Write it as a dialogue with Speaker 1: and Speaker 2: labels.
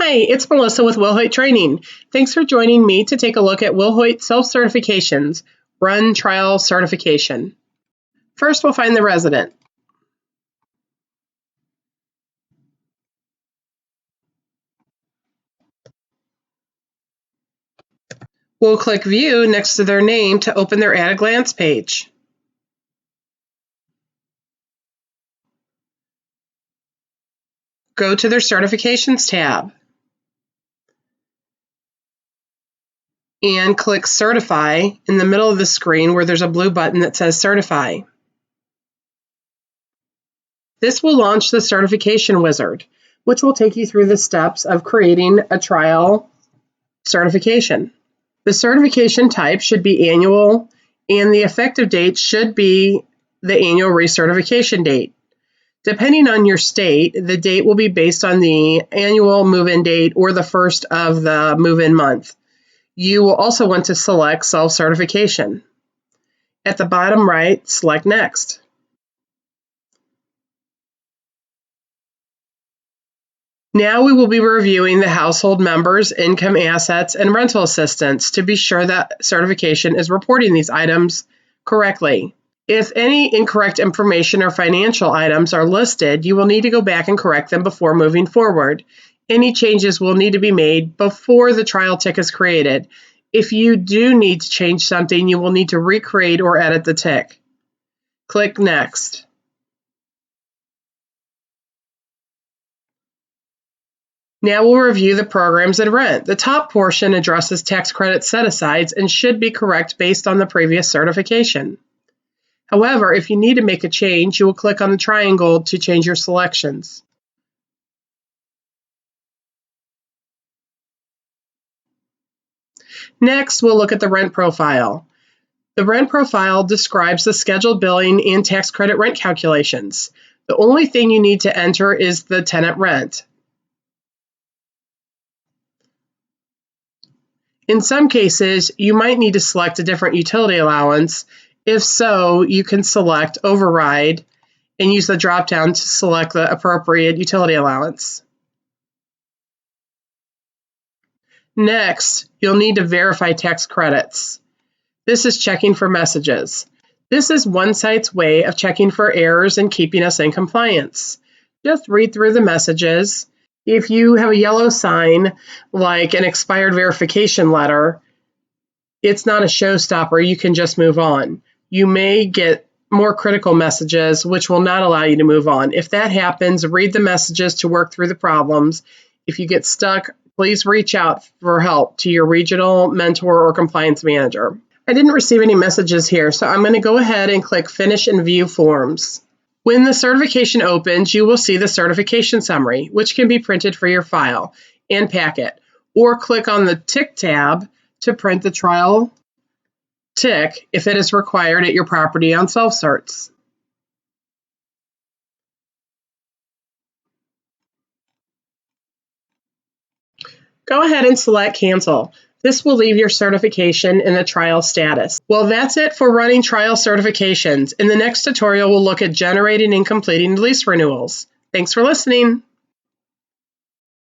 Speaker 1: Hi, it's Melissa with Wilhoit Training. Thanks for joining me to take a look at Wilhoit self-certifications, Run Trial Certification. First, we'll find the resident. We'll click View next to their name to open their At a Glance page. Go to their Certifications tab and click Certify in the middle of the screen where there's a blue button that says Certify. This will launch the certification wizard, which will take you through the steps of creating a trial certification. The certification type should be annual, and the effective date should be the annual recertification date. Depending on your state, the date will be based on the annual move-in date or the first of the move-in month. You will also want to select self-certification. At the bottom right, select Next. Now we will be reviewing the household members, income, assets, and rental assistance to be sure that certification is reporting these items correctly. If any incorrect information or financial items are listed, you will need to go back and correct them before moving forward. Any changes will need to be made before the trial tick is created. If you do need to change something, you will need to recreate or edit the tick. Click Next. Now we'll review the programs and rent. The top portion addresses tax credit set-asides and should be correct based on the previous certification. However, if you need to make a change, you will click on the triangle to change your selections. Next, we'll look at the rent profile. The rent profile describes the scheduled billing and tax credit rent calculations. The only thing you need to enter is the tenant rent. In some cases, you might need to select a different utility allowance. If so, you can select Override and use the drop-down to select the appropriate utility allowance. Next, you'll need to verify tax credits. This is checking for messages. This is OneSite's way of checking for errors and keeping us in compliance. Just read through the messages. If you have a yellow sign, like an expired verification letter, it's not a showstopper. You can just move on. You may get more critical messages, which will not allow you to move on. If that happens, read the messages to work through the problems. If you get stuck, please reach out for help to your regional mentor or compliance manager. I didn't receive any messages here, so I'm going to go ahead and click Finish and View Forms. When the certification opens, you will see the certification summary, which can be printed for your file and packet, or click on the Tick tab to print the trial tick if it is required at your property on self-certs. Go ahead and select Cancel. This will leave your certification in the trial status. Well, that's it for running trial certifications. In the next tutorial, we'll look at generating and completing lease renewals. Thanks for listening.